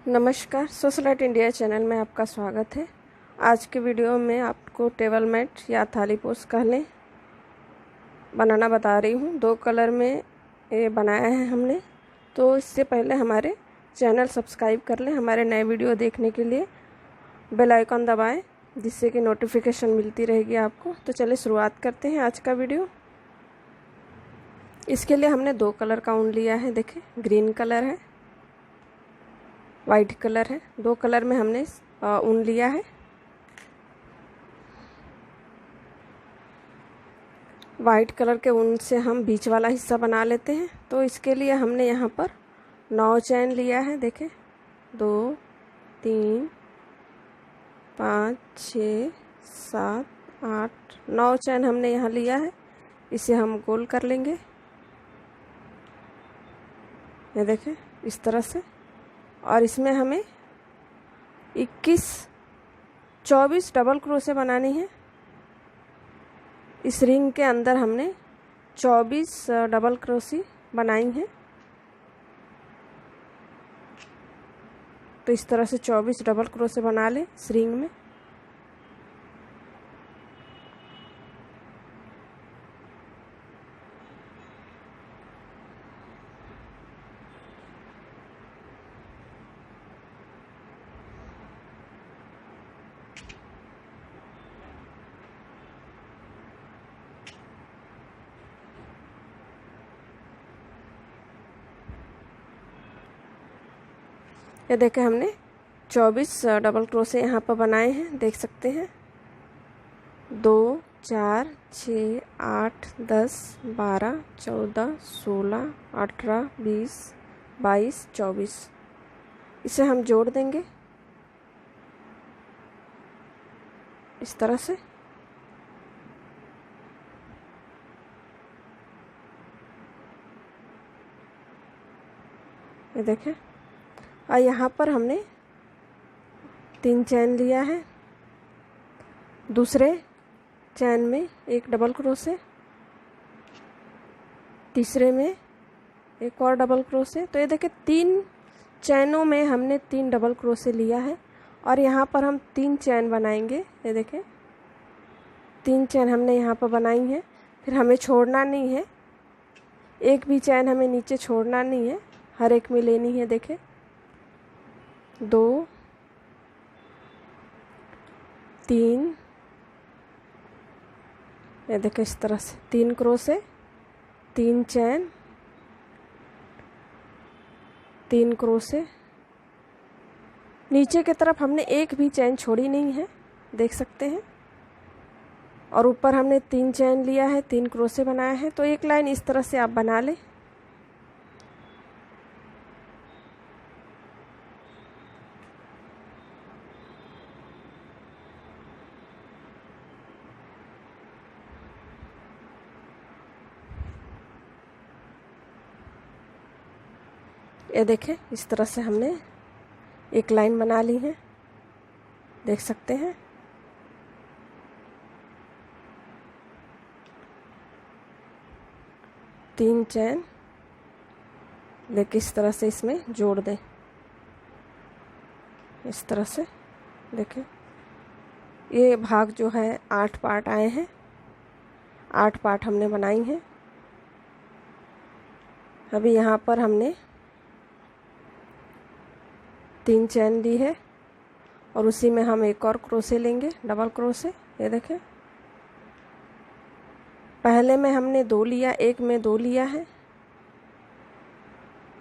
नमस्कार, socialite India channel में आपका स्वागत है। आज के वीडियो में आपको टेबल मैट या थाली पोस कह लें बनाना बता रही हूँ। 2 कलर में ये बनाया है हमने। तो इससे पहले हमारे चैनल सब्सक्राइब कर लें। हमारे नए वीडियो देखने के लिए बेल आइकन दबाएं, जिससे कि नोटिफिकेशन मिलती रहेगी आपको। तो चलिए शुरुआत करते हैं आज का वीडियो। इसके लिए हमने 2 कलर का ऊन लिया है। देखें, ग्रीन कलर है, वाइट कलर है। 2 कलर में हमने ऊन लिया है। वाइट कलर के ऊन से हम बीच वाला हिस्सा बना लेते हैं। तो इसके लिए हमने यहाँ पर 9 चैन लिया है। देखें, 2 3 5 6 7 8 9 चैन हमने यहाँ लिया है। इसे हम गोल कर लेंगे। ये देखें, इस तरह से। और इसमें हमें 24 डबल क्रोशे बनानी है। इस रिंग के अंदर हमने 24 डबल क्रोशे बनाई हैं। तो इस तरह से 24 डबल क्रोशे बना लें इस रिंग में। ये देखें, हमने 24 डबल क्रोशे यहाँ पर बनाए हैं, देख सकते हैं। 2 4 6 8 10 12 14 16 18 20 22 24। इसे हम जोड़ देंगे इस तरह से। ये देखें, और यहाँ पर हमने 3 चैन लिया है। दूसरे चैन में एक डबल क्रोशे, तीसरे में एक और डबल क्रोशे। तो ये देखें, 3 चैनों में हमने 3 डबल क्रोशे लिया है। और यहाँ पर हम 3 चैन बनाएंगे। ये देखें, 3 चैन हमने यहाँ पर बनाई है। फिर हमें छोड़ना नहीं है, एक भी चैन हमें नीचे छोड़ना नहीं है, हर एक में लेनी है। देखें, 2 3, ये देखें इस तरह से 3 क्रोशे, 3 चैन, 3 क्रोशे। नीचे की तरफ हमने एक भी चैन छोड़ी नहीं है, देख सकते हैं। और ऊपर हमने 3 चैन लिया है, 3 क्रोशे बनाए हैं। तो एक लाइन इस तरह से आप बना लें। ये देखें, इस तरह से हमने एक लाइन बना ली है, देख सकते हैं। तीन चैन लेके इस तरह से इसमें जोड़ दें, इस तरह से। देखें, ये भाग जो है 8 पार्ट आए हैं, 8 पार्ट हमने बनाई हैं। अभी यहाँ पर हमने 3 चैन ली है और उसी में हम एक और क्रोशे लेंगे, डबल क्रोशे। ये देखें, पहले में हमने 2 लिया, एक में 2 लिया है।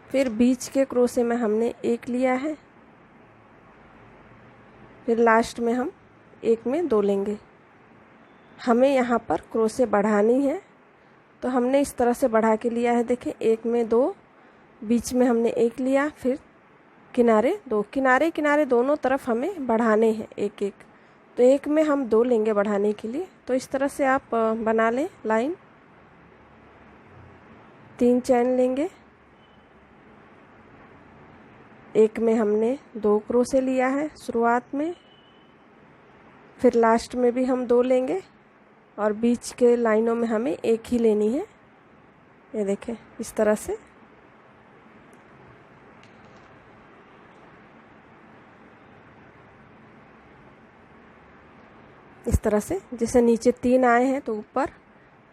फिर बीच के क्रोशे में हमने 1 लिया है। फिर लास्ट में हम एक में 2 लेंगे। हमें यहाँ पर क्रोशे बढ़ानी है, तो हमने इस तरह से बढ़ा के लिया है। देखें, एक में 2, बीच में हमने 1 लिया, फिर किनारे 2, किनारे किनारे दोनों तरफ हमें बढ़ाने हैं एक एक। तो एक में हम 2 लेंगे बढ़ाने के लिए। तो इस तरह से आप बना लें लाइन। 3 चैन लेंगे, एक में हमने 2 क्रोशे लिया है शुरुआत में। फिर लास्ट में भी हम 2 लेंगे और बीच के लाइनों में हमें 1 ही लेनी है। ये देखें, इस तरह से। इस तरह से। जैसे नीचे 3 आए हैं तो ऊपर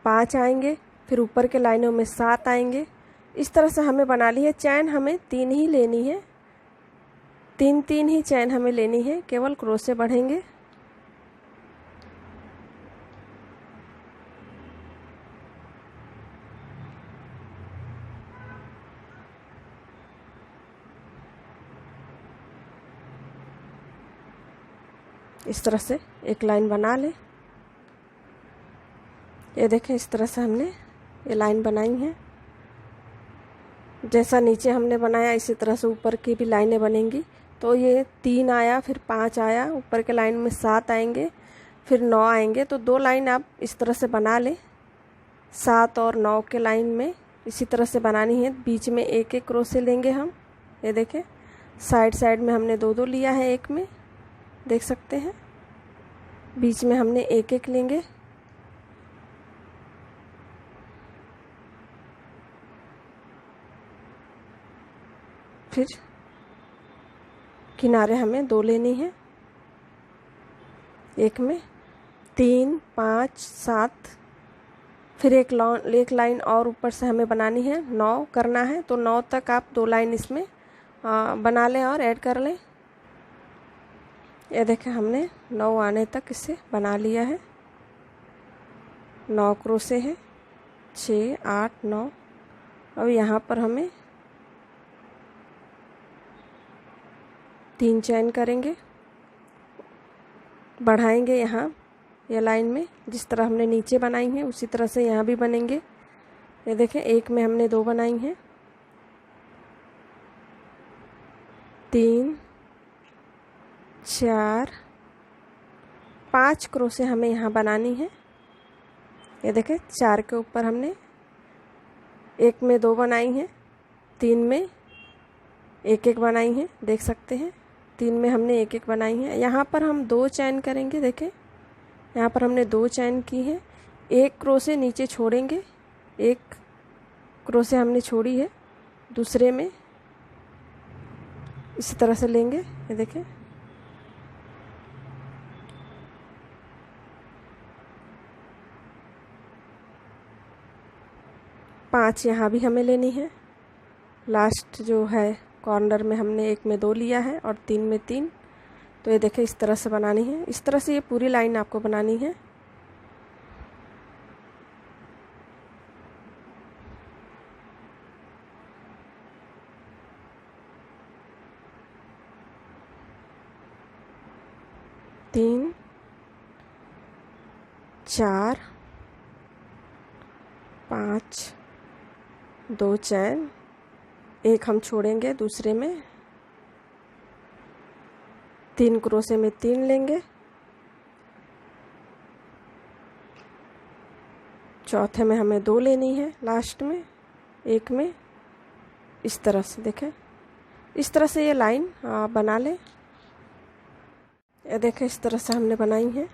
5 आएंगे, फिर ऊपर के लाइनों में 7 आएंगे। इस तरह से हमें बना ली है। चैन हमें 3 ही लेनी है, 3 ही चैन हमें लेनी है, केवल क्रोशे बढ़ेंगे। इस तरह से एक लाइन बना ले। ये देखें, इस तरह से हमने ये लाइन बनाई है। जैसा नीचे हमने बनाया इसी तरह से ऊपर की भी लाइनें बनेंगी। तो ये 3 आया, फिर 5 आया, ऊपर के लाइन में 7 आएंगे, फिर 9 आएंगे। तो 2 लाइन आप इस तरह से बना लें। 7 और 9 के लाइन में इसी तरह से बनानी है। बीच में एक एक क्रोशे लेंगे हम। ये देखें, साइड साइड में हमने 2 लिया है, एक में देख सकते हैं। बीच में हमने एक एक लेंगे। फिर किनारे हमें 2 लेनी है, एक में 3, 5, 7। फिर एक लाइन और ऊपर से हमें बनानी है, 9 करना है। तो 9 तक आप 2 लाइन इसमें बना लें और ऐड कर लें। ये देखें, हमने 9 आने तक इसे बना लिया है। 9 क्रोशे है, 6, 8, 9। अब यहाँ पर हमें 3 चैन करेंगे, बढ़ाएंगे यहाँ ये लाइन में। जिस तरह हमने नीचे बनाई है उसी तरह से यहाँ भी बनेंगे। ये देखें, एक में हमने 2 बनाई हैं, 3, 4, 5 क्रोशे हमें यहाँ बनानी है। ये देखें, 4 के ऊपर हमने एक में 2 बनाई हैं, 3 में एक एक बनाई हैं, देख सकते हैं। 3 में हमने एक एक बनाई है। यहाँ पर हम 2 चैन करेंगे। देखें, यहाँ पर हमने 2 चैन की है। एक क्रोशे नीचे छोड़ेंगे, एक क्रोशे हमने छोड़ी है, दूसरे में इसी तरह से लेंगे। ये देखें, पाँच यहाँ भी हमें लेनी है। लास्ट जो है कॉर्नर में हमने एक में 2 लिया है और 3 में 3। तो ये देखें, इस तरह से बनानी है। इस तरह से ये पूरी लाइन आपको बनानी है। तीन, 4, 5, 2 चैन, एक हम छोड़ेंगे, दूसरे में 3 क्रोशे में 3 लेंगे, चौथे में हमें 2 लेनी है, लास्ट में एक में। इस तरह से देखें, इस तरह से ये लाइन बना लें। ये देखें, इस तरह से हमने बनाई है।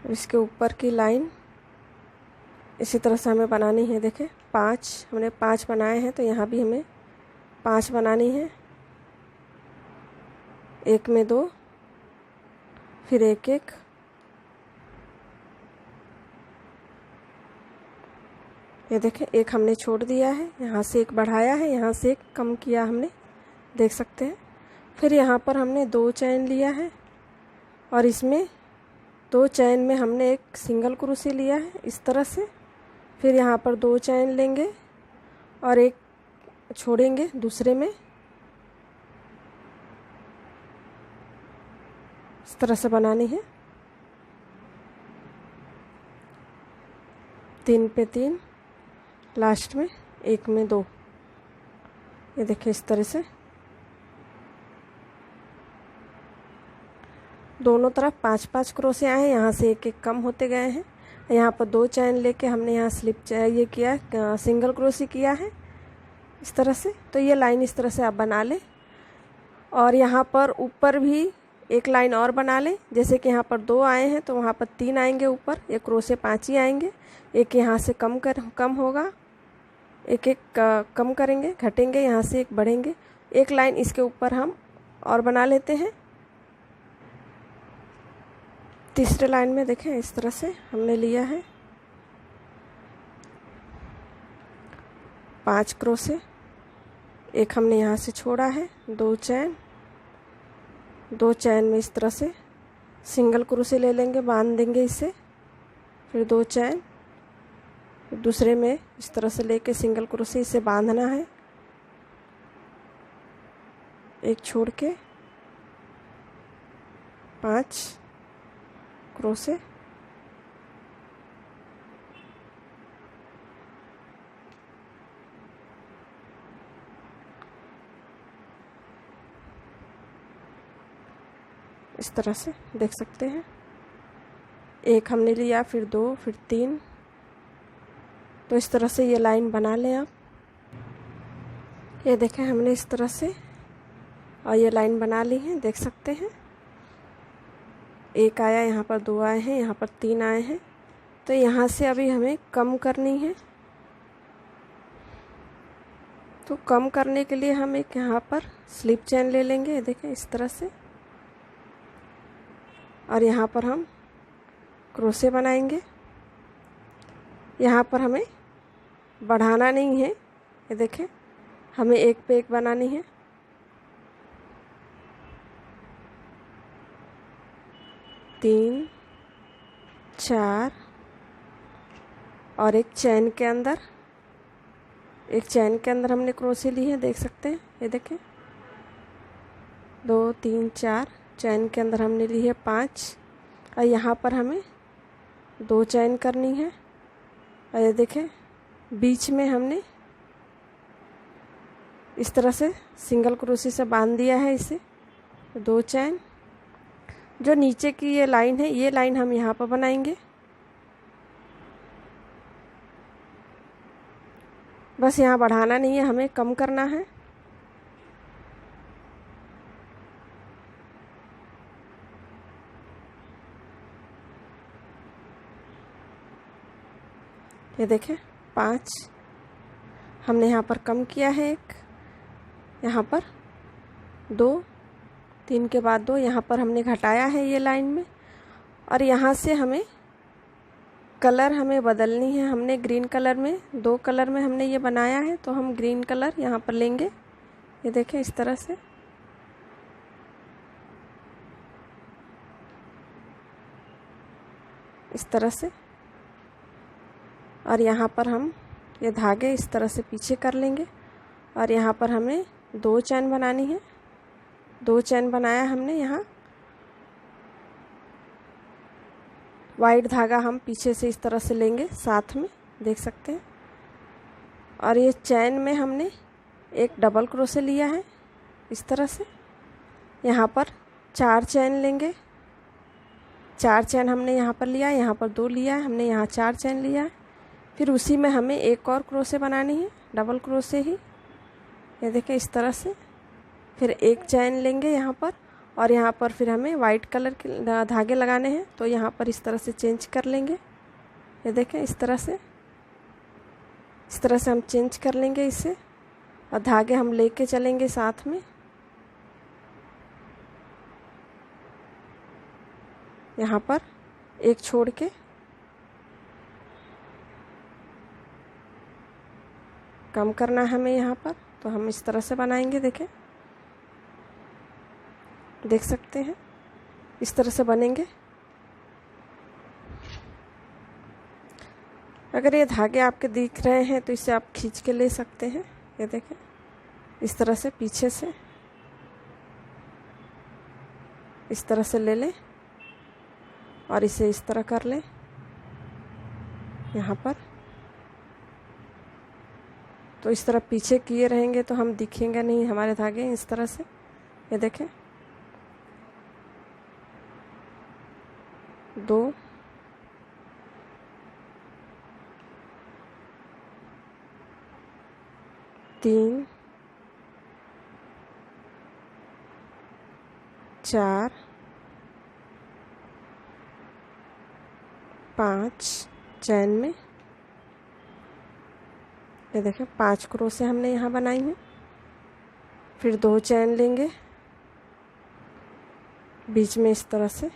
इसके ऊपर की लाइन इसी तरह से हमें बनानी है। देखें, 5 हमने 5 बनाए हैं, तो यहाँ भी हमें 5 बनानी है। एक में 2, फिर एक एक, ये देखें, एक हमने छोड़ दिया है, यहाँ से एक बढ़ाया है, यहाँ से एक कम किया हमने, देख सकते हैं। फिर यहाँ पर हमने 2 चैन लिया है और इसमें 2 चैन में हमने एक सिंगल क्रोशे लिया है, इस तरह से। फिर यहाँ पर 2 चैन लेंगे और एक छोड़ेंगे, दूसरे में इस तरह से बनानी है। 3 पे 3, लास्ट में एक में 2। ये देखिए, इस तरह से दोनों तरफ 5-5 क्रोशे आए हैं। यहाँ से एक एक कम होते गए हैं। यहाँ पर 2 चैन लेके हमने यहाँ स्लिप ये किया, सिंगल क्रोशे किया है इस तरह से। तो ये लाइन इस तरह से आप बना लें और यहाँ पर ऊपर भी एक लाइन और बना लें। जैसे कि यहाँ पर 2 आए हैं तो वहाँ पर 3 आएंगे ऊपर, एक क्रोशे 5 ही आएंगे। एक यहाँ से कम होगा, एक एक कम करेंगे, घटेंगे, यहाँ से एक बढ़ेंगे। एक लाइन इसके ऊपर हम और बना लेते हैं। तीसरे लाइन में देखें इस तरह से हमने लिया है 5 क्रोशे, एक हमने यहाँ से छोड़ा है, 2 चैन में इस तरह से सिंगल क्रोशे ले लेंगे, बांध देंगे इसे, फिर 2 चैन, दूसरे में इस तरह से लेके सिंगल क्रोशे इसे बांधना है, एक छोड़ के 5 क्रोशे, इस तरह से देख सकते हैं। एक हमने लिया, फिर 2, फिर 3, तो इस तरह से ये लाइन बना लें आप। ये देखें हमने इस तरह से और ये लाइन बना ली है, देख सकते हैं। एक आया, यहाँ पर 2 आए हैं, यहाँ पर 3 आए हैं, तो यहाँ से अभी हमें कम करनी है। तो कम करने के लिए हम एक यहाँ पर स्लिप चेन ले लेंगे, देखें इस तरह से, और यहाँ पर हम क्रोशे बनाएंगे। यहाँ पर हमें बढ़ाना नहीं है, ये देखें हमें एक पे एक बनानी है। तीन, 4 और एक चैन के अंदर हमने क्रोशे ली है, देख सकते हैं। ये देखें 2, 3, 4 चैन के अंदर हमने ली है 5, और यहाँ पर हमें 2 चैन करनी है। और ये देखें बीच में हमने इस तरह से सिंगल क्रोशे से बांध दिया है इसे, 2 चैन। जो नीचे की ये लाइन है, ये लाइन हम यहाँ पर बनाएंगे। बस यहाँ बढ़ाना नहीं है, हमें कम करना है। ये देखें 5 हमने यहाँ पर कम किया है, एक यहाँ पर 2, 3 के बाद 2 यहाँ पर हमने घटाया है ये लाइन में। और यहाँ से हमें कलर हमें बदलनी है। हमने ग्रीन कलर में 2 कलर में हमने ये बनाया है, तो हम ग्रीन कलर यहाँ पर लेंगे। ये देखें इस तरह से, इस तरह से, और यहाँ पर हम ये धागे इस तरह से पीछे कर लेंगे। और यहाँ पर हमें 2 चैन बनानी है, 2 चैन बनाया हमने। यहाँ वाइट धागा हम पीछे से इस तरह से लेंगे साथ में, देख सकते हैं। और ये चैन में हमने एक डबल क्रोशे लिया है इस तरह से। यहाँ पर 4 चैन लेंगे, 4 चैन हमने यहाँ पर लिया है, यहाँ पर 2 लिया है हमने, यहाँ 4 चैन लिया है। फिर उसी में हमें एक और क्रोशे बनानी है, डबल क्रोशे ही, ये देखें इस तरह से। फिर एक चैन लेंगे यहाँ पर, और यहाँ पर फिर हमें वाइट कलर के धागे लगाने हैं, तो यहाँ पर इस तरह से चेंज कर लेंगे। ये देखें इस तरह से हम चेंज कर लेंगे इसे, और धागे हम लेके चलेंगे साथ में। यहाँ पर एक छोड़ के कम करना है हमें यहाँ पर, तो हम इस तरह से बनाएंगे। देखें, देख सकते हैं इस तरह से बनेंगे। अगर ये धागे आपके दिख रहे हैं तो इसे आप खींच के ले सकते हैं। ये देखें इस तरह से पीछे से इस तरह से ले लें और इसे इस तरह कर लें यहाँ पर। तो इस तरह पीछे किए रहेंगे तो हम दिखेंगे नहीं हमारे धागे इस तरह से। ये देखें 2 3 4 5 चैन में, ये देखें 5 क्रोशे हमने यहाँ बनाई हैं। फिर 2 चैन लेंगे बीच में इस तरह से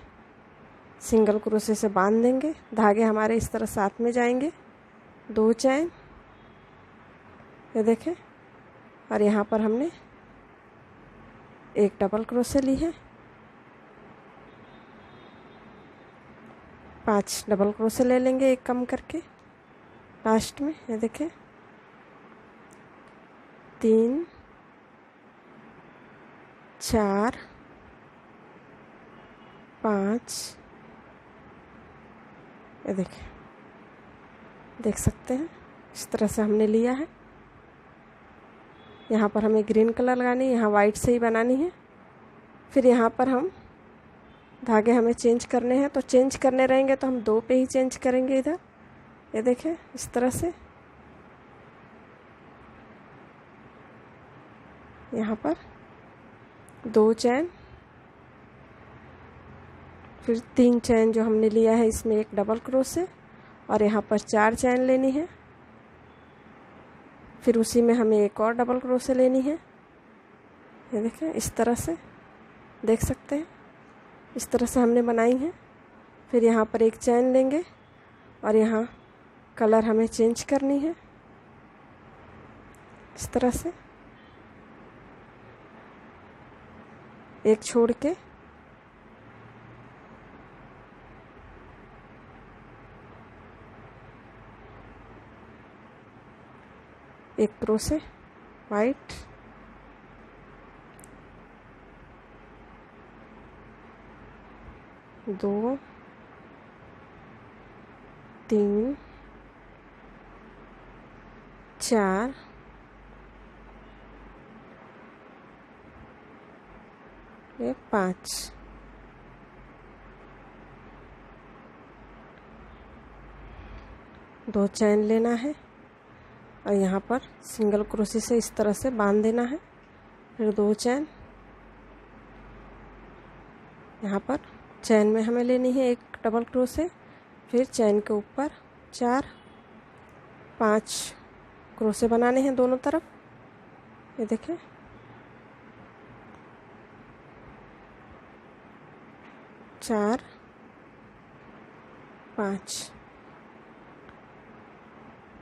सिंगल क्रोशे से बांध देंगे। धागे हमारे इस तरह साथ में जाएंगे, 2 चैन, ये देखें। और यहाँ पर हमने एक डबल क्रोशे ली है, 5 डबल क्रोशे ले लेंगे एक कम करके लास्ट में, ये देखें। 3 4 5, ये देखें, देख सकते हैं इस तरह से हमने लिया है। यहाँ पर हमें ग्रीन कलर लगानी है, यहाँ वाइट से ही बनानी है। फिर यहाँ पर हम धागे हमें चेंज करने हैं, तो चेंज करने रहेंगे तो हम 2 पे ही चेंज करेंगे इधर, ये देखें इस तरह से। यहाँ पर 2 चैन, फिर 3 चैन जो हमने लिया है इसमें एक डबल क्रोशे, और यहाँ पर 4 चैन लेनी है। फिर उसी में हमें एक और डबल क्रोशे लेनी है, ये देखें इस तरह से, देख सकते हैं इस तरह से हमने बनाई है। फिर यहाँ पर एक चैन लेंगे और यहाँ कलर हमें चेंज करनी है इस तरह से, एक छोड़ के। एक क्रोशे वाइट, दो, 3 4, ये 5, दो चैन लेना है और यहाँ पर सिंगल क्रोशे से इस तरह से बांध देना है। फिर 2 चैन, यहाँ पर चैन में हमें लेनी है एक डबल क्रोशे, फिर चैन के ऊपर 4 5 क्रोशे बनाने हैं दोनों तरफ, ये देखें। चार 5,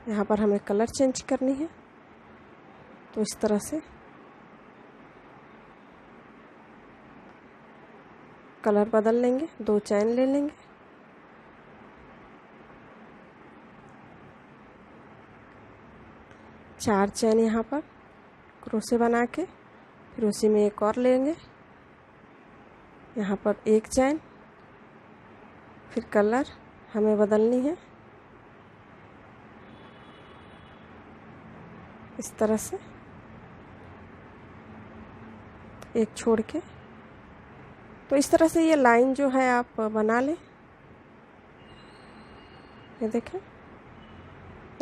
यहाँ पर हमें कलर चेंज करनी है, तो इस तरह से कलर बदल लेंगे। 2 चैन ले लेंगे, चार चैन यहाँ पर क्रोशे बना के, फिर उसी में एक और लेंगे, यहाँ पर एक चैन, फिर कलर हमें बदलनी है इस तरह से, एक छोड़ के। तो इस तरह से ये लाइन जो है आप बना लें, ये देखें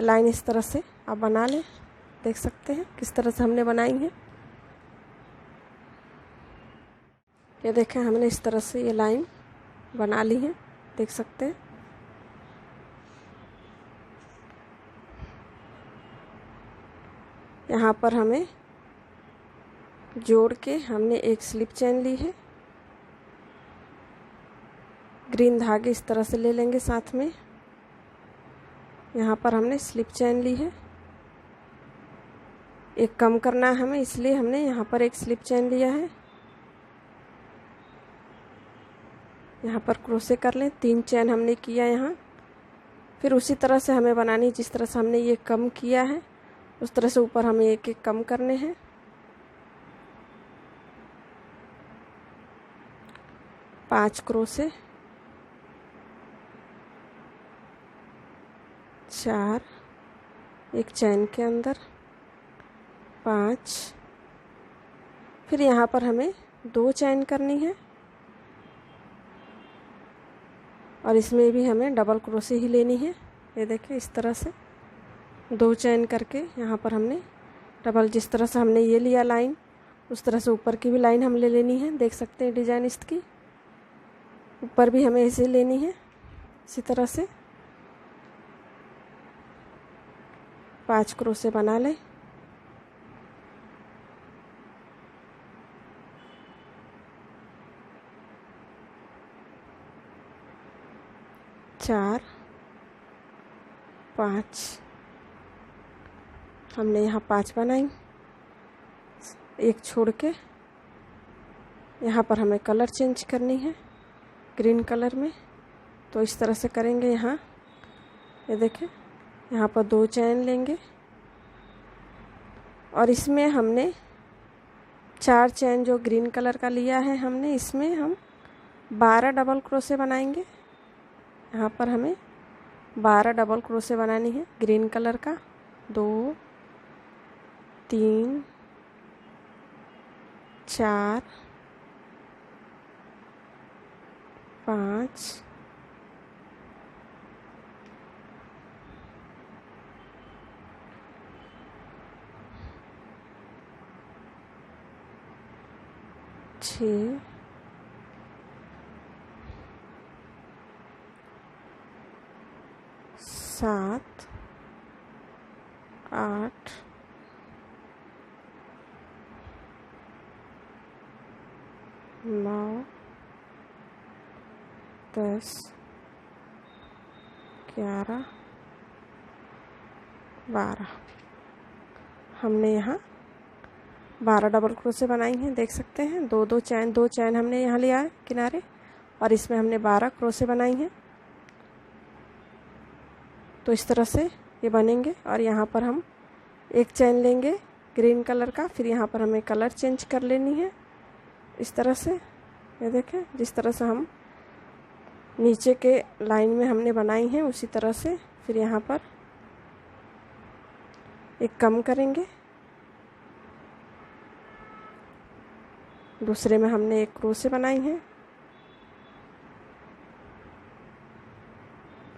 लाइन इस तरह से आप बना लें, देख सकते हैं किस तरह से हमने बनाई है। ये देखें हमने इस तरह से ये लाइन बना ली है, देख सकते हैं। यहाँ पर हमें जोड़ के हमने एक स्लिप चेन ली है, ग्रीन धागे इस तरह से ले लेंगे साथ में। यहाँ पर हमने स्लिप चेन ली है, एक कम करना है हमें, इसलिए हमने यहाँ पर एक स्लिप चेन लिया है। यहाँ पर क्रोशे कर लें, 3 चैन हमने किया यहाँ। फिर उसी तरह से हमें बनानी, जिस तरह से हमने ये कम किया है उस तरह से ऊपर हमें एक एक कम करने हैं। पाँच क्रोशे, 4, एक चैन के अंदर 5, फिर यहाँ पर हमें 2 चैन करनी है और इसमें भी हमें डबल क्रोशे ही लेनी है। ये देखें इस तरह से 2 चैन करके यहाँ पर हमने डबल, जिस तरह से हमने ये लिया लाइन उस तरह से ऊपर की भी लाइन हम ले लेनी है। देख सकते हैं डिजाइन इसकी ऊपर भी हमें ऐसे लेनी है, इसी तरह से 5 क्रोशे बना लें। 4 5 हमने यहाँ 5 बनाई, एक छोड़ के यहाँ पर हमें कलर चेंज करनी है ग्रीन कलर में। तो इस तरह से करेंगे। यहाँ ये देखें, यहाँ पर 2 चैन लेंगे और इसमें हमने 4 चैन जो ग्रीन कलर का लिया है हमने, इसमें हम 12 डबल क्रोशे बनाएंगे। यहाँ पर हमें 12 डबल क्रोशे बनानी है ग्रीन कलर का। 2 3 4 5 6 7 8 9 10 11 12 हमने यहाँ 12 डबल क्रोशे बनाई हैं, देख सकते हैं। 2 चैन हमने यहाँ लिया है किनारे और इसमें हमने 12 क्रोशे बनाई हैं। तो इस तरह से ये बनेंगे और यहाँ पर हम एक चैन लेंगे ग्रीन कलर का, फिर यहाँ पर हमें कलर चेंज कर लेनी है इस तरह से। ये देखें, जिस तरह से हम नीचे के लाइन में हमने बनाई हैं उसी तरह से फिर यहाँ पर एक कम करेंगे। दूसरे में हमने एक क्रोशे बनाई है,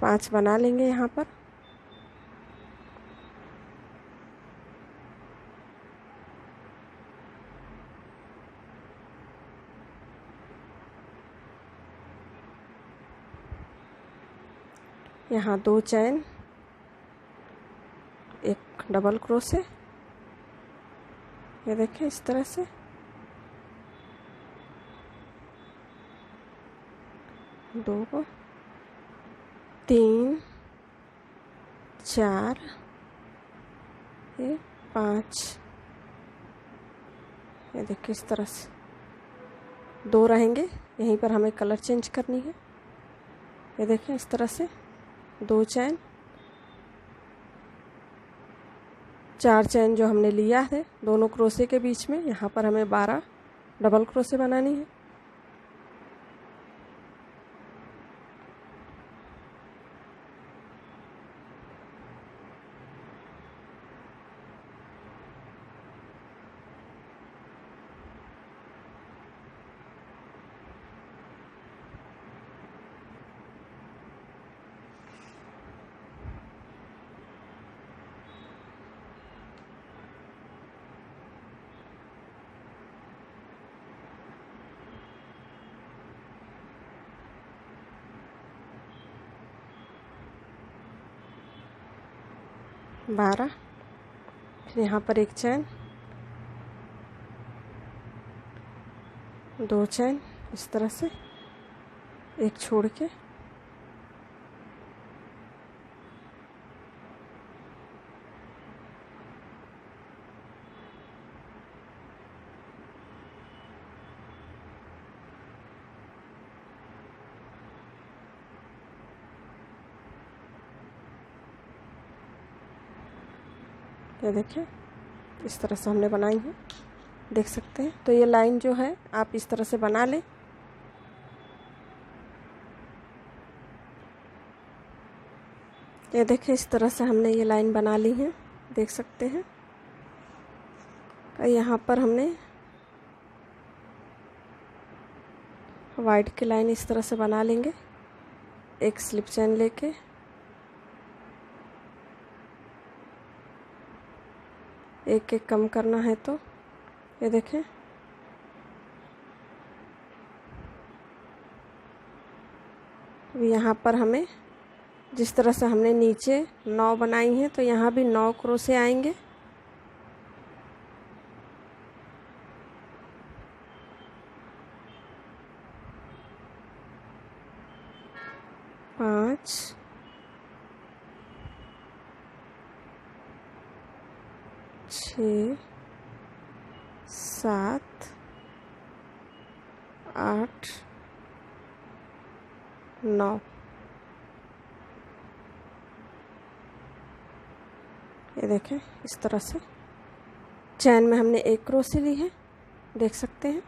5 बना लेंगे यहाँ पर। यहाँ 2 चैन, एक डबल क्रोशे, ये देखें इस तरह से। 2 3 4 5, ये देखिए इस तरह से 2 रहेंगे। यहीं पर हमें कलर चेंज करनी है। ये देखें इस तरह से 2 चैन, 4 चैन जो हमने लिया है दोनों क्रोशे के बीच में, यहाँ पर हमें 12 डबल क्रोशे बनानी है। बारह, फिर यहाँ पर एक चैन, 2 चैन इस तरह से, एक छोड़ के ये देखिए इस तरह से हमने बनाई है, देख सकते हैं। तो ये लाइन जो है आप इस तरह से बना लें। ये देखिए इस तरह से हमने ये लाइन बना ली है, देख सकते हैं। और यहाँ पर हमने वाइट की लाइन इस तरह से बना लेंगे, एक स्लिप चैन लेके। एक एक कम करना है तो ये देखें, यहाँ पर हमें जिस तरह से हमने नीचे 9 बनाई हैं तो यहाँ भी 9 क्रोशे आएंगे। 5 6 7 8 9। ये देखें इस तरह से चैन में हमने एक क्रोशे ली है, देख सकते हैं।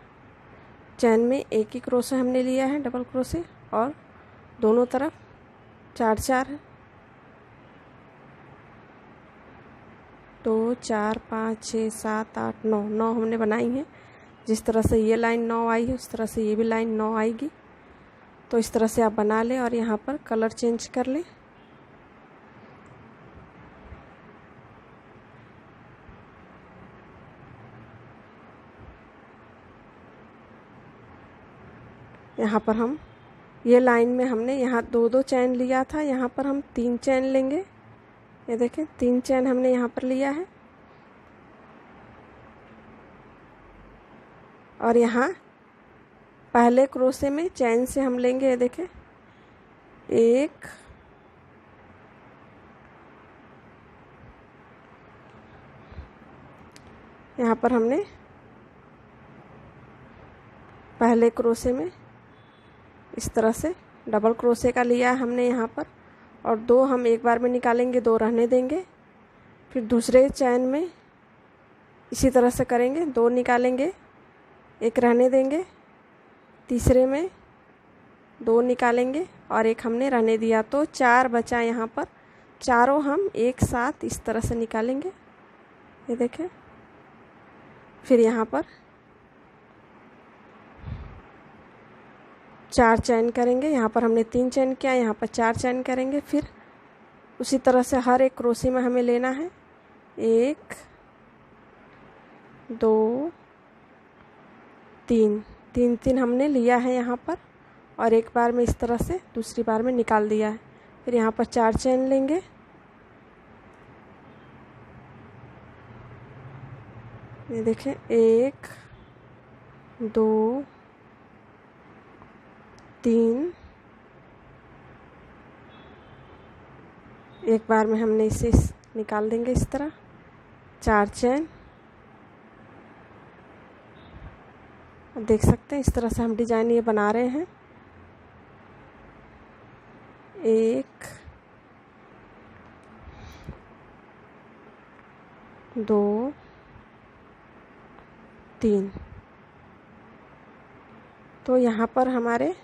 चैन में एक ही क्रोशे हमने लिया है, डबल क्रोशे, और दोनों तरफ 4 है। 2 4 5 6 7 8 9 हमने बनाई है। जिस तरह से ये लाइन 9 आई है उस तरह से ये भी लाइन 9 आएगी। तो इस तरह से आप बना लें और यहाँ पर कलर चेंज कर लें। यहाँ पर हम ये लाइन में हमने यहाँ 2 चैन लिया था, यहाँ पर हम 3 चैन लेंगे। ये देखें 3 चैन हमने यहाँ पर लिया है, और यहाँ पहले क्रोशे में चैन से हम लेंगे। ये देखें 1 यहाँ पर हमने पहले क्रोशे में इस तरह से डबल क्रोशे का लिया हमने यहाँ पर, और 2 हम एक बार में निकालेंगे, 2 रहने देंगे। फिर दूसरे चैन में इसी तरह से करेंगे, 2 निकालेंगे, 1 रहने देंगे। तीसरे में 2 निकालेंगे और 1 हमने रहने दिया, तो 4 बचा यहाँ पर। चारों हम एक साथ इस तरह से निकालेंगे। ये देखें। फिर यहाँ पर 4 चैन करेंगे। यहाँ पर हमने 3 चैन किया, यहाँ पर 4 चैन करेंगे। फिर उसी तरह से हर एक क्रोशे में हमें लेना है 1 2 3 3 हमने लिया है यहाँ पर, और एक बार में इस तरह से दूसरी बार में निकाल दिया है। फिर यहाँ पर 4 चैन लेंगे। ये देखें 1 2 3, एक बार में हमने इसे निकाल देंगे इस तरह। 4 चैन, देख सकते हैं इस तरह से हम डिजाइन ये बना रहे हैं। 1 2 3। तो यहाँ पर हमारे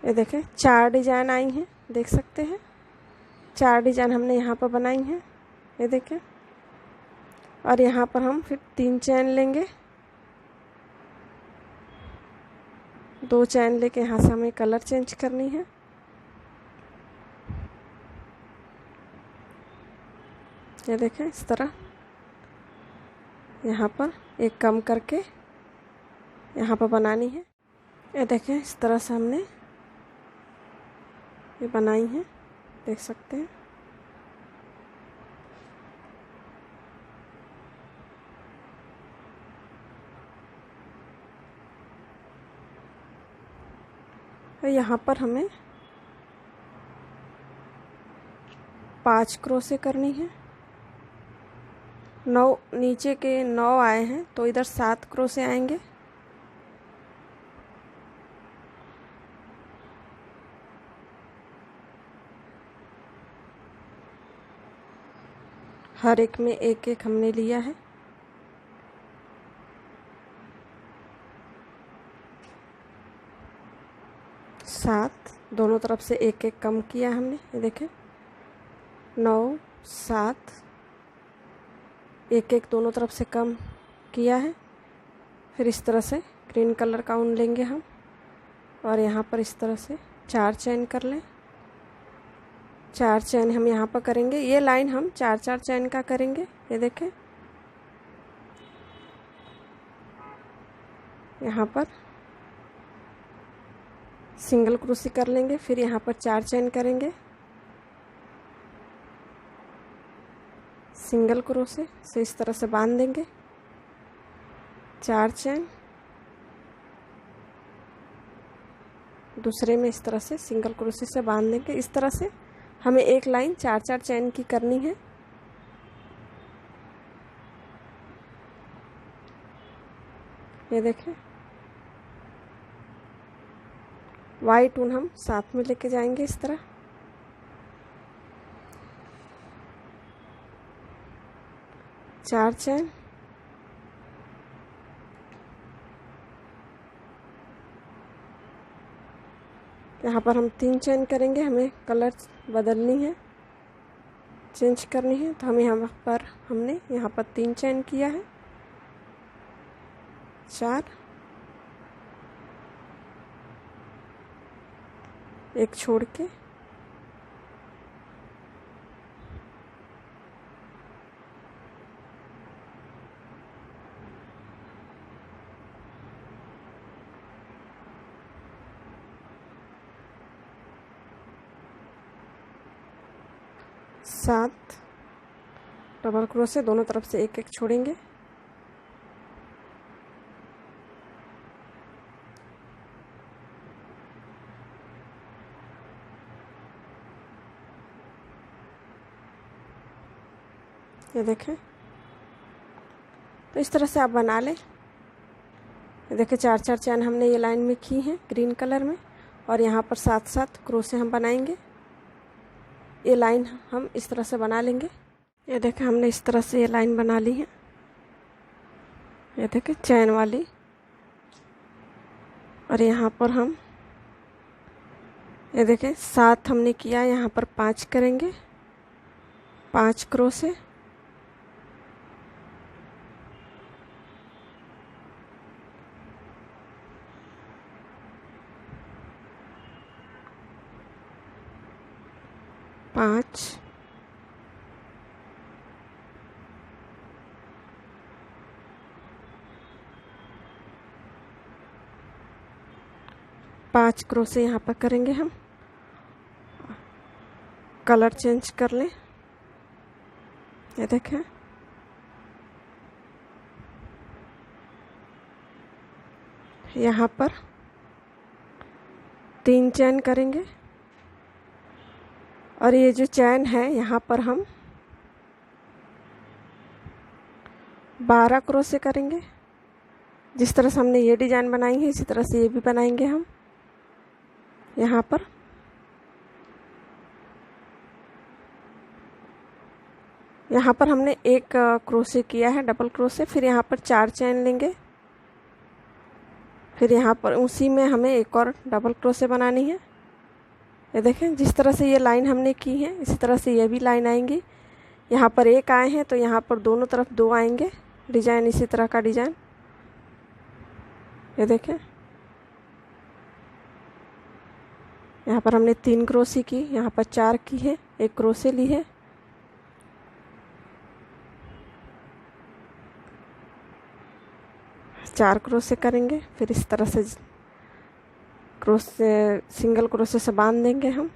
ये देखें 4 डिजाइन आई हैं, देख सकते हैं। 4 डिजाइन हमने यहाँ पर बनाई हैं, ये देखें। और यहाँ पर हम फिर 3 चैन लेंगे। 2 चैन लेके यहाँ से हमें कलर चेंज करनी है। ये देखें इस तरह यहाँ पर एक कम करके यहाँ पर बनानी है। ये देखें इस तरह से हमने ये बनाई है, देख सकते हैं। तो यहाँ पर हमें 5 क्रोशे करनी है। 9 नीचे के 9 आए हैं, तो इधर 7 क्रोशे आएंगे। हर एक में एक एक हमने लिया है। सात, दोनों तरफ से एक एक कम किया हमने, ये देखें। 9 7, एक एक दोनों तरफ से कम किया है। फिर इस तरह से ग्रीन कलर का ऊन लेंगे हम, और यहाँ पर इस तरह से 4 चैन कर लें। 4 चैन हम यहाँ पर करेंगे। ये लाइन हम 4 चैन का करेंगे, ये देखें। यहाँ पर सिंगल क्रोशे कर लेंगे, फिर यहाँ पर 4 चैन करेंगे। सिंगल क्रोशे से इस तरह से बांध देंगे। 4 चैन, दूसरे में इस तरह से सिंगल क्रोशे से बांध देंगे। इस तरह से हमें एक लाइन 4-4 चैन की करनी है। ये देखें, वाइट ऊन हम साथ में लेके जाएंगे इस तरह। चार चैन, यहाँ पर हम 3 चैन करेंगे। हमें कलर बदलनी है, चेंज करनी है, तो हम हमने यहाँ पर 3 चैन किया है। 4, एक छोड़ के 7 डबल क्रोशे, दोनों तरफ से एक एक छोड़ेंगे। ये देखें, तो इस तरह से आप बना लें। ये देखें, 4-4 चैन हमने ये लाइन में की है ग्रीन कलर में, और यहाँ पर 7-7 क्रोशे हम बनाएंगे। ये लाइन हम इस तरह से बना लेंगे। ये देखें, हमने इस तरह से ये लाइन बना ली है। ये देखें, चैन वाली। और यहाँ पर हम ये देखें 7 हमने किया, यहाँ पर 5 करेंगे, 5 क्रोशे। पाँच, पाँच क्रोशे यहाँ पर करेंगे हम। कलर चेंज कर लें। ये देखें, यहाँ पर 3 चैन करेंगे, और ये जो चैन है यहाँ पर हम 12 क्रोशे करेंगे। जिस तरह से हमने ये डिजाइन बनाई है, इसी तरह से ये भी बनाएंगे हम। यहाँ पर हमने एक क्रोशे किया है डबल क्रोशे, फिर यहाँ पर 4 चैन लेंगे, फिर यहाँ पर उसी में हमें एक और डबल क्रोशे बनानी है। ये देखें, जिस तरह से ये लाइन हमने की है, इसी तरह से ये भी लाइन आएंगी। यहाँ पर एक आए हैं, तो यहाँ पर दोनों तरफ 2 आएंगे। डिजाइन इसी तरह का डिजाइन। ये देखें, यहाँ पर हमने 3 क्रोशे की, यहाँ पर 4 की है, एक क्रोशे ली है। चार क्रोशे करेंगे, फिर इस तरह से क्रोशे सिंगल क्रोशे से बांध देंगे हम।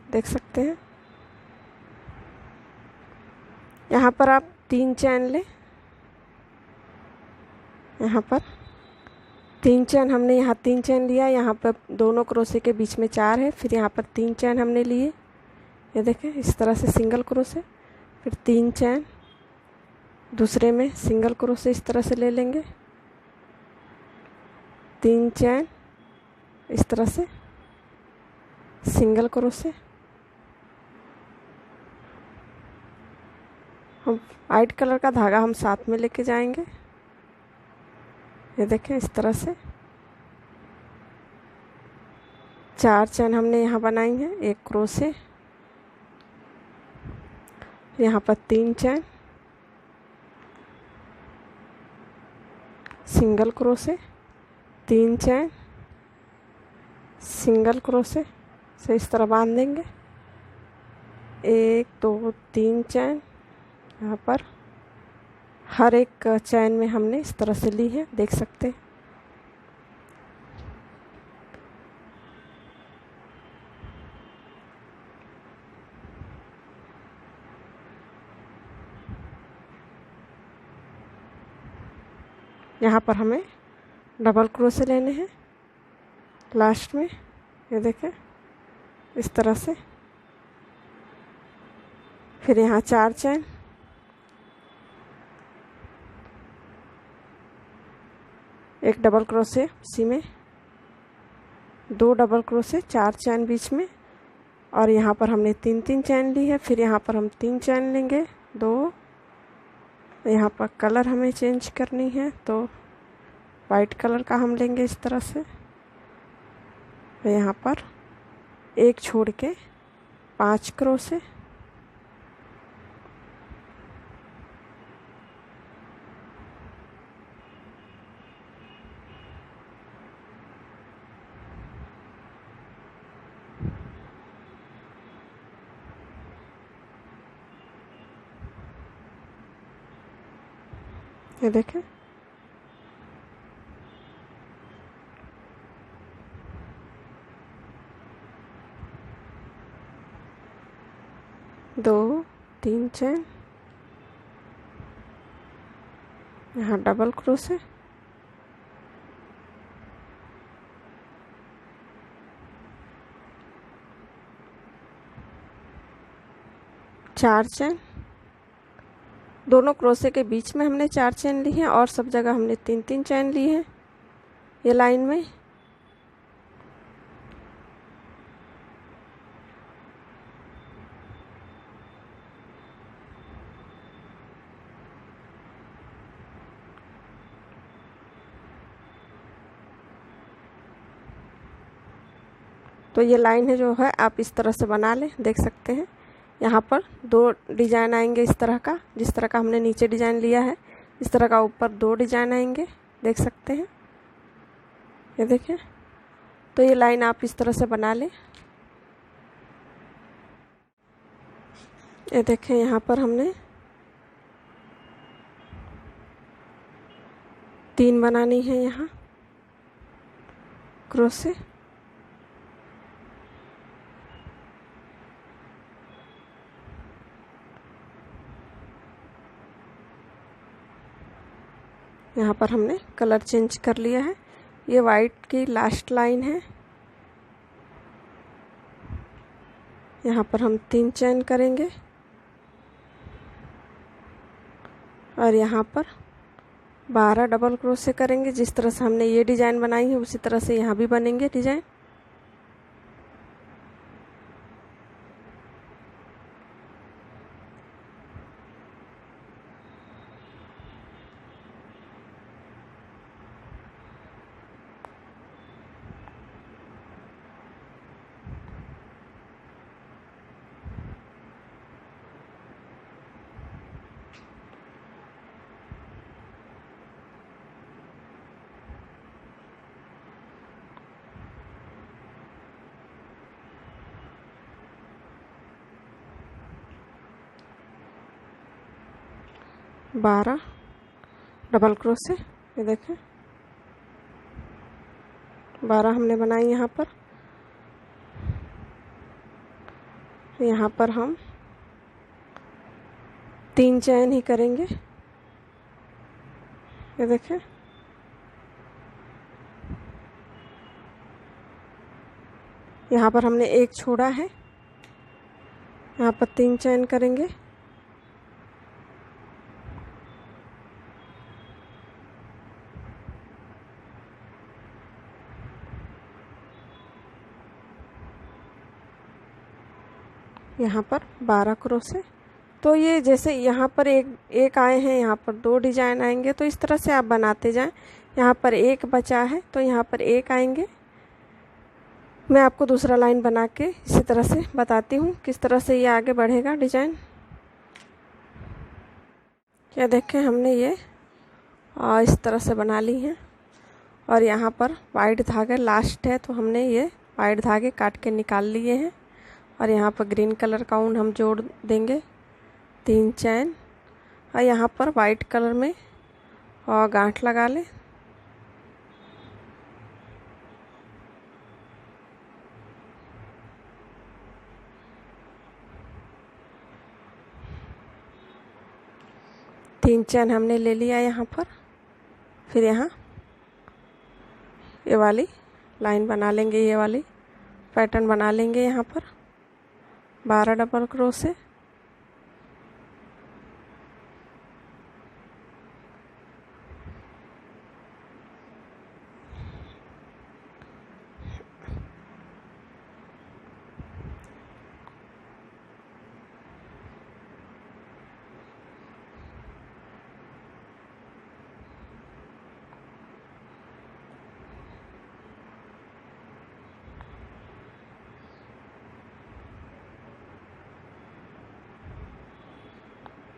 देख सकते हैं, यहाँ पर आप 3 चैन लें। यहाँ पर 3 चैन हमने यहाँ 3 चैन लिया, यहाँ पर दोनों क्रोशे के बीच में 4 है, फिर यहाँ पर 3 चैन हमने लिए। ये देखें, इस तरह से सिंगल क्रोशे, फिर 3 चैन, दूसरे में सिंगल क्रोशे इस तरह से ले लेंगे। 3 चैन, इस तरह से सिंगल क्रोशे। हम वाइट कलर का धागा हम साथ में लेके जाएंगे। ये देखें, इस तरह से 4 चैन हमने यहाँ बनाई है, एक क्रोशे, यहाँ पर 3 चैन, सिंगल क्रोशे, 3 चैन, सिंगल क्रोशे से इस तरह बांध देंगे। 1 2 3 चैन, यहाँ पर हर एक चैन में हमने इस तरह से ली है, देख सकते हैं। यहाँ पर हमें डबल क्रोशे लेने हैं, लास्ट में ये देखें इस तरह से। फिर यहाँ 4 चैन, एक डबल क्रोशे उसी में, 2 डबल क्रोशे, 4 चैन बीच में, और यहाँ पर हमने 3 चैन ली है। फिर यहाँ पर हम 3 चैन लेंगे, 2। यहाँ पर कलर हमें चेंज करनी है तो वाइट कलर का हम लेंगे इस तरह से। यहाँ पर एक छोड़ के 5 क्रोशे, ये देखें दो 3 चैन, यहाँ डबल क्रोशे, 4 चैन, दोनों क्रोशे के बीच में हमने 4 चैन ली है और सब जगह हमने 3 चैन ली है ये लाइन में। तो ये लाइन है जो है आप इस तरह से बना लें, देख सकते हैं। यहाँ पर 2 डिजाइन आएंगे इस तरह का, जिस तरह का हमने नीचे डिजाइन लिया है इस तरह का ऊपर 2 डिजाइन आएंगे, देख सकते हैं। ये देखें, तो ये लाइन आप इस तरह से बना लें। ये देखें यहाँ पर हमने 3 बनानी है यहाँ क्रोशे, यहाँ पर हमने कलर चेंज कर लिया है। ये वाइट की लास्ट लाइन है, यहाँ पर हम 3 चैन करेंगे और यहाँ पर 12 डबल क्रोशे करेंगे। जिस तरह से हमने ये डिजाइन बनाई है उसी तरह से यहाँ भी बनेंगे डिजाइन। बारह डबल क्रोशे, ये देखें 12 हमने बनाई यहाँ पर। यहाँ पर हम 3 चैन ही करेंगे, ये देखें। यहाँ पर हमने एक छोड़ा है, यहाँ पर 3 चैन करेंगे। यहाँ पर 12 क्रोशे। तो ये जैसे यहाँ पर एक आए हैं, यहाँ पर 2 डिजाइन आएंगे, तो इस तरह से आप बनाते जाएं। यहाँ पर एक बचा है तो यहाँ पर एक आएंगे। मैं आपको दूसरा लाइन बना के इसी तरह से बताती हूँ किस तरह से ये आगे बढ़ेगा डिजाइन। ये देखें हमने ये इस तरह से बना ली है और यहाँ पर वाइट धागे लास्ट है तो हमने ये वाइट धागे काट के निकाल लिए हैं और यहाँ पर ग्रीन कलर का ऊन हम जोड़ देंगे 3 चैन और यहाँ पर वाइट कलर में और गांठ लगा लें। तीन चैन हमने ले लिया यहाँ पर। फिर यहाँ ये वाली लाइन बना लेंगे, ये वाली पैटर्न बना लेंगे। यहाँ पर 12 डबल क्रोशे,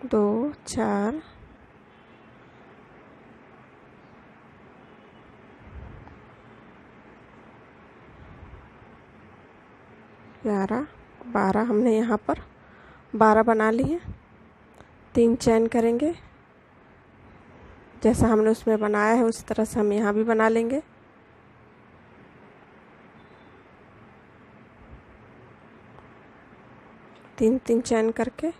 दो, 4, 11, 12 हमने यहाँ पर 12 बना लिए। 3 चेन करेंगे, जैसा हमने उसमें बनाया है उसी तरह से हम यहाँ भी बना लेंगे। तीन चेन करके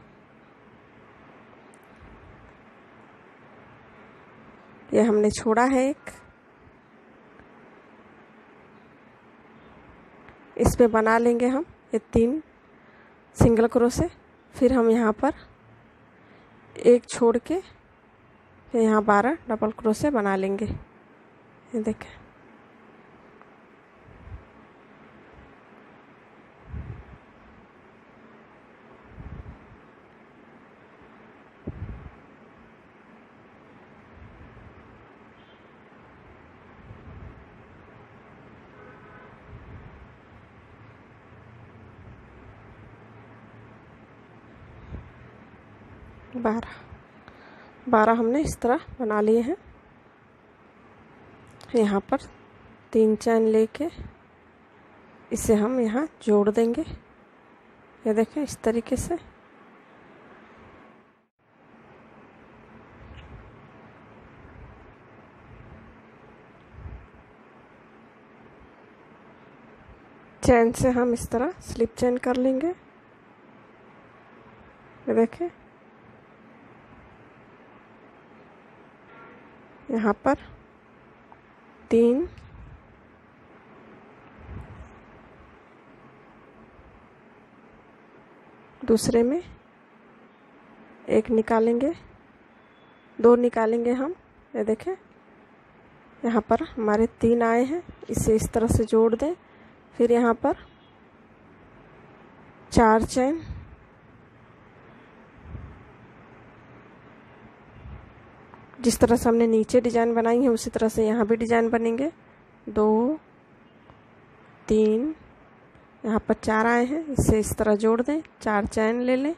ये हमने छोड़ा है एक, इस पे बना लेंगे हम ये 3 सिंगल क्रोशे। फिर हम यहाँ पर एक छोड़ के फिर यहाँ 12 डबल क्रोशे बना लेंगे। ये देखें, बारह हमने इस तरह बना लिए हैं। यहाँ पर 3 चैन लेके इसे हम यहाँ जोड़ देंगे। ये देखें इस तरीके से। चैन से हम इस तरह स्लिप चैन कर लेंगे। ये देखें, यहाँ पर 3, दूसरे में एक निकालेंगे, 2 निकालेंगे हम। ये देखें, यहाँ पर हमारे 3 आए हैं, इसे इस तरह से जोड़ दें। फिर यहाँ पर 4 चैन, जिस तरह से हमने नीचे डिजाइन बनाई है उसी तरह से यहाँ भी डिजाइन बनेंगे। 2, 3, यहाँ पर 4 आए हैं, इसे इस तरह जोड़ दें। 4 चैन ले लें।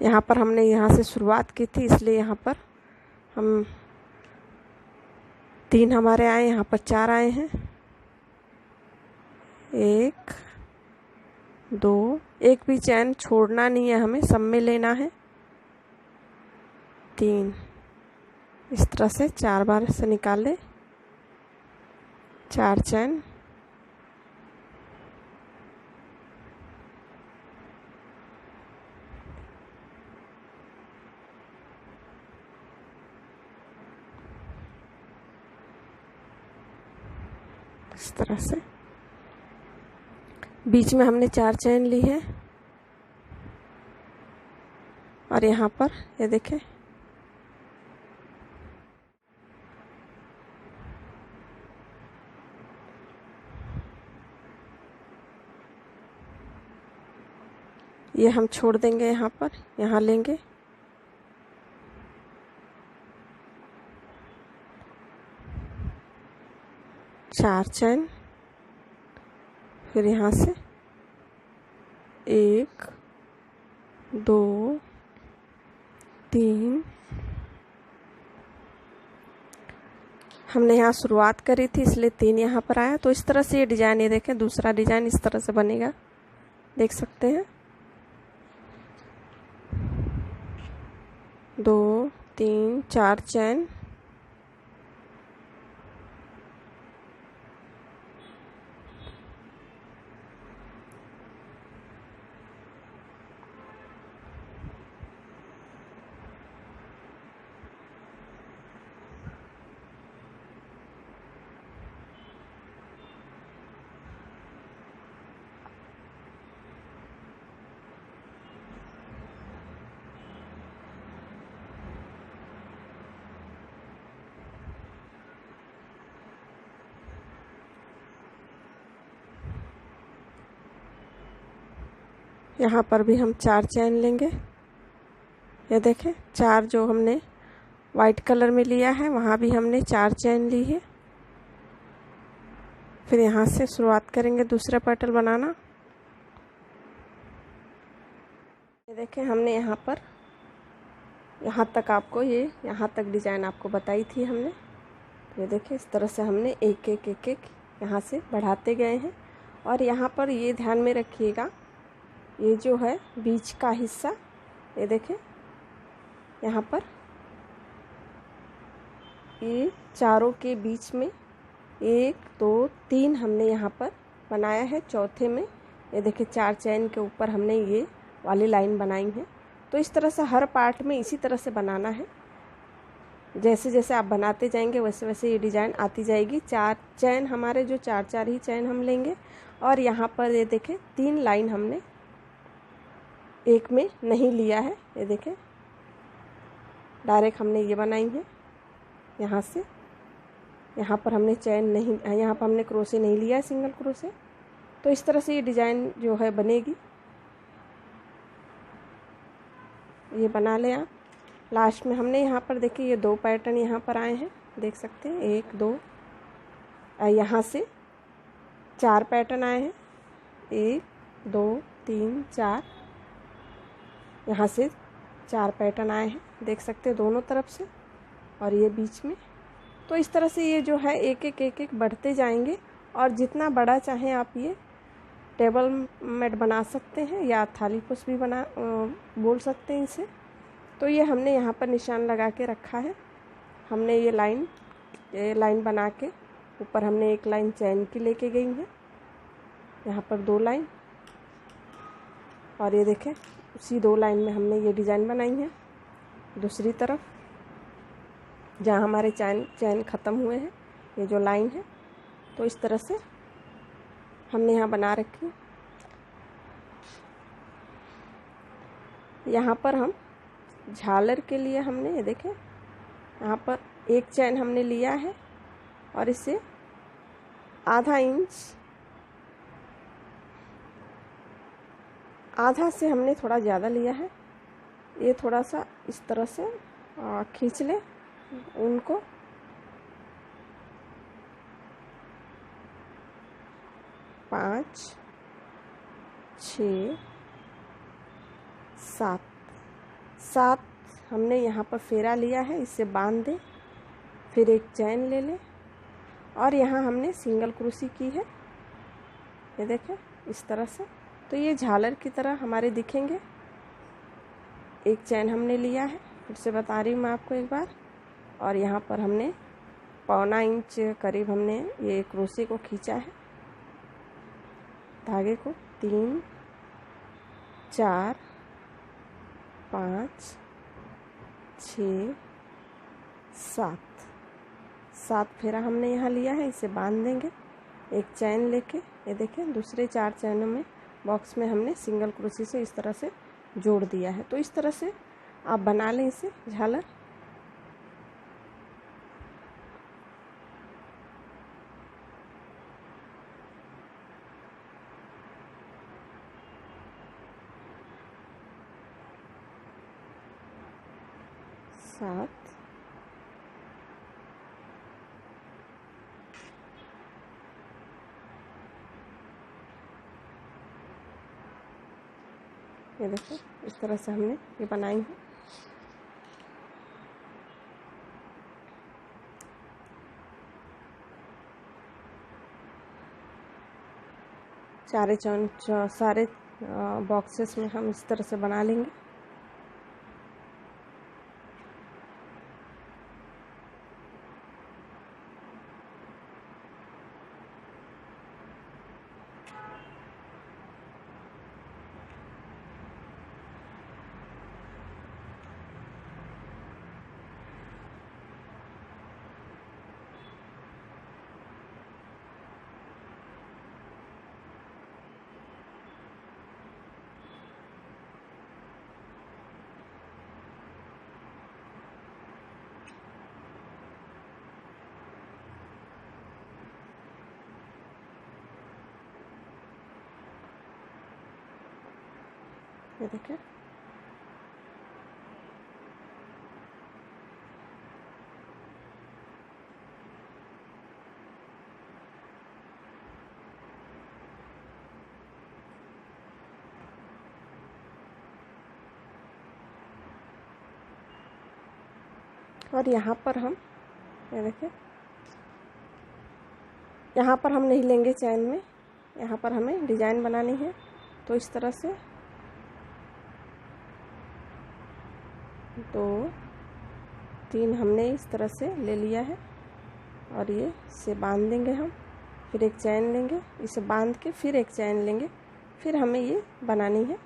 यहाँ पर हमने यहाँ से शुरुआत की थी, इसलिए यहाँ पर हम 3 हमारे आए, यहाँ पर 4 आए हैं। 1, 2, एक भी चैन छोड़ना नहीं है, हमें सब में लेना है। 3, इस तरह से 4 बार से निकाल लें। 4 चैन, इस तरह से बीच में हमने 4 चैन ली है। और यहाँ पर ये देखें, ये हम छोड़ देंगे। यहाँ पर यहाँ लेंगे, चार चैन, फिर यहाँ से 1, 2, 3, हमने यहाँ शुरुआत करी थी इसलिए 3 यहाँ पर आया। तो इस तरह से ये डिजाइन, ये देखें दूसरा डिजाइन इस तरह से बनेगा, देख सकते हैं। 2, 3, 4 चैन, यहाँ पर भी हम 4 चैन लेंगे। ये देखें, 4 जो हमने वाइट कलर में लिया है वहाँ भी हमने 4 चैन ली है। फिर यहाँ से शुरुआत करेंगे दूसरा पेटल बनाना। ये देखें, हमने यहाँ पर यहाँ तक आपको यहाँ तक डिज़ाइन आपको बताई थी हमने। ये देखें, इस तरह से हमने एक एक एक एक यहाँ से बढ़ाते गए हैं। और यहाँ पर ये ध्यान में रखिएगा, ये जो है बीच का हिस्सा, ये देखें यहाँ पर ये चारों के बीच में 1 2 3 हमने यहाँ पर बनाया है। चौथे में ये देखिए 4 चैन के ऊपर हमने ये वाली लाइन बनाई है। तो इस तरह से हर पार्ट में इसी तरह से बनाना है। जैसे जैसे आप बनाते जाएंगे वैसे वैसे ये डिज़ाइन आती जाएगी। 4 चैन हमारे जो 4 ही चैन हम लेंगे। और यहाँ पर ये देखें 3 लाइन हमने एक में नहीं लिया है। ये देखें, डायरेक्ट हमने ये बनाई है। यहाँ से यहाँ पर हमने चैन नहीं, यहाँ पर हमने क्रोशे नहीं लिया है, सिंगल क्रोशे। तो इस तरह से ये डिज़ाइन जो है बनेगी। ये बना लें आप। लास्ट में हमने यहाँ पर देखिए ये 2 पैटर्न यहाँ पर आए हैं, देख सकते हैं 1 2। यहाँ से 4 पैटर्न आए हैं, 1 2 3 4। यहाँ से 4 पैटर्न आए हैं, देख सकते हैं दोनों तरफ से। और ये बीच में। तो इस तरह से ये जो है एक एक बढ़ते जाएंगे। और जितना बड़ा चाहें आप ये टेबल मैट बना सकते हैं या थाली पोस भी बोल सकते हैं इसे। तो ये हमने यहाँ पर निशान लगा के रखा है। हमने ये लाइन बना के ऊपर हमने एक लाइन चैन की लेके गई है, यहाँ पर 2 लाइन। और ये देखें उसी 2 लाइन में हमने ये डिज़ाइन बनाई है। दूसरी तरफ जहाँ हमारे चैन ख़त्म हुए हैं, ये जो लाइन है, तो इस तरह से हमने यहाँ बना रखी। यहाँ पर हम झालर के लिए हमने ये देखें, यहाँ पर 1 चैन हमने लिया है और इसे आधा से हमने थोड़ा ज़्यादा लिया है। ये थोड़ा सा इस तरह से खींच ले उनको। पाँच, 6, 7 हमने यहाँ पर फेरा लिया है, इसे बांध दें। फिर एक चैन ले लें और यहाँ हमने सिंगल क्रोशी की है, ये देखें इस तरह से। तो ये झालर की तरह हमारे दिखेंगे। एक चैन हमने लिया है, फिर से बता रही हूँ मैं आपको एक बार। और यहाँ पर हमने 1.25 इंच करीब हमने ये क्रोशे को खींचा है, धागे को। 3 4 5 6 7 फेरा हमने यहाँ लिया है, इसे बांध देंगे एक चैन लेके। ये देखें दूसरे 4 चैनों में बॉक्स में हमने सिंगल क्रोशे से इस तरह से जोड़ दिया है। तो इस तरह से आप बना लें इसे झालर। सात, ये देखो इस तरह से हमने ये बनाई है। सारे बॉक्सेस में हम इस तरह से बना लेंगे। ये देखिए, और यहाँ पर हम, ये देखिए, यहाँ पर हम नहीं लेंगे चैन में, यहाँ पर हमें डिज़ाइन बनानी है। तो इस तरह से 2 3 हमने इस तरह से ले लिया है, और ये इसे बांध देंगे हम, फिर एक चैन लेंगे, इसे बांध के फिर एक चैन लेंगे, फिर हमें ये बनानी है।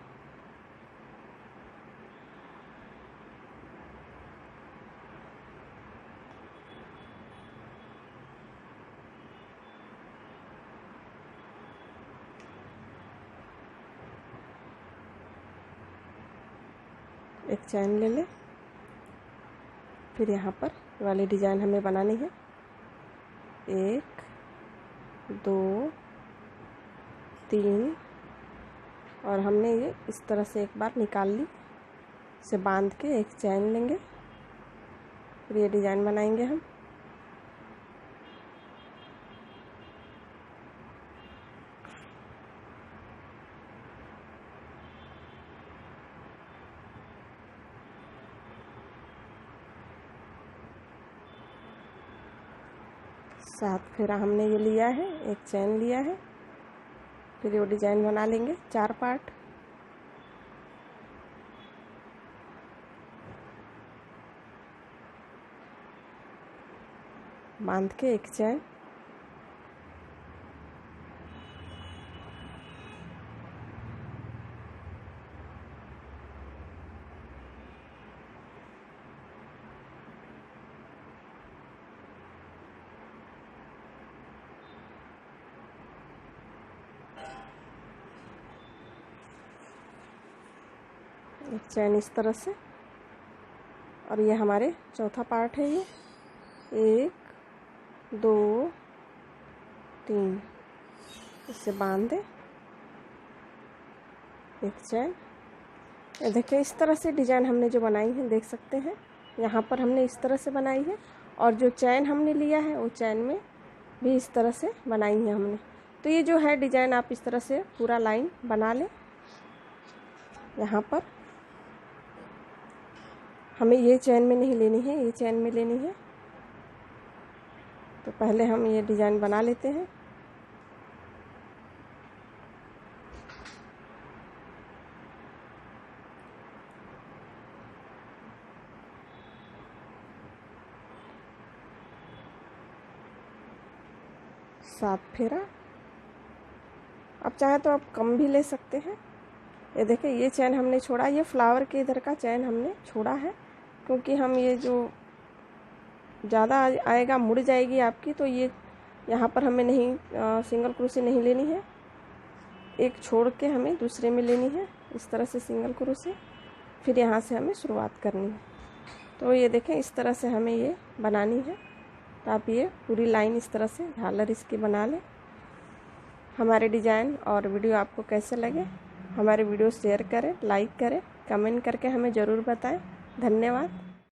एक चैन ले ले, फिर यहाँ पर वाली डिज़ाइन हमें बनानी है। 1 2 3, और हमने ये इस तरह से एक बार निकाल ली, इसे बांध के एक चैन लेंगे, फिर ये डिज़ाइन बनाएंगे हम। सात फेरा हमने ये लिया है, एक चैन लिया है, फिर ये डिज़ाइन बना लेंगे 4 पार्ट। बांध के एक चैन, एक चैन इस तरह से, और ये हमारे चौथा पार्ट है। ये 1 2 3, इसे बांध दे, एक चैन। ये देखिए, इस तरह से डिज़ाइन हमने जो बनाई है, देख सकते हैं यहाँ पर हमने इस तरह से बनाई है, और जो चैन हमने लिया है वो चैन में भी इस तरह से बनाई है हमने। तो ये जो है डिज़ाइन आप इस तरह से पूरा लाइन बना लें। यहाँ पर हमें ये चैन में नहीं लेनी है, ये चैन में लेनी है। तो पहले हम ये डिज़ाइन बना लेते हैं। सात फेरा, अब चाहे तो आप कम भी ले सकते हैं। ये देखिए, ये चैन हमने छोड़ा, ये फ्लावर के इधर का चैन हमने छोड़ा है, क्योंकि हम ये जो ज़्यादा आएगा मुड़ जाएगी आपकी, तो ये यहाँ पर हमें नहीं सिंगल क्रोशे नहीं लेनी है, एक छोड़ के हमें दूसरे में लेनी है इस तरह से सिंगल क्रोशे, फिर यहाँ से हमें शुरुआत करनी है। तो ये देखें, इस तरह से हमें ये बनानी है। तो आप ये पूरी लाइन इस तरह से झालर इसकी बना लें। हमारे डिज़ाइन और वीडियो आपको कैसे लगे, हमारे वीडियो शेयर करें, लाइक करें, कमेंट करके हमें ज़रूर बताएं। धन्यवाद।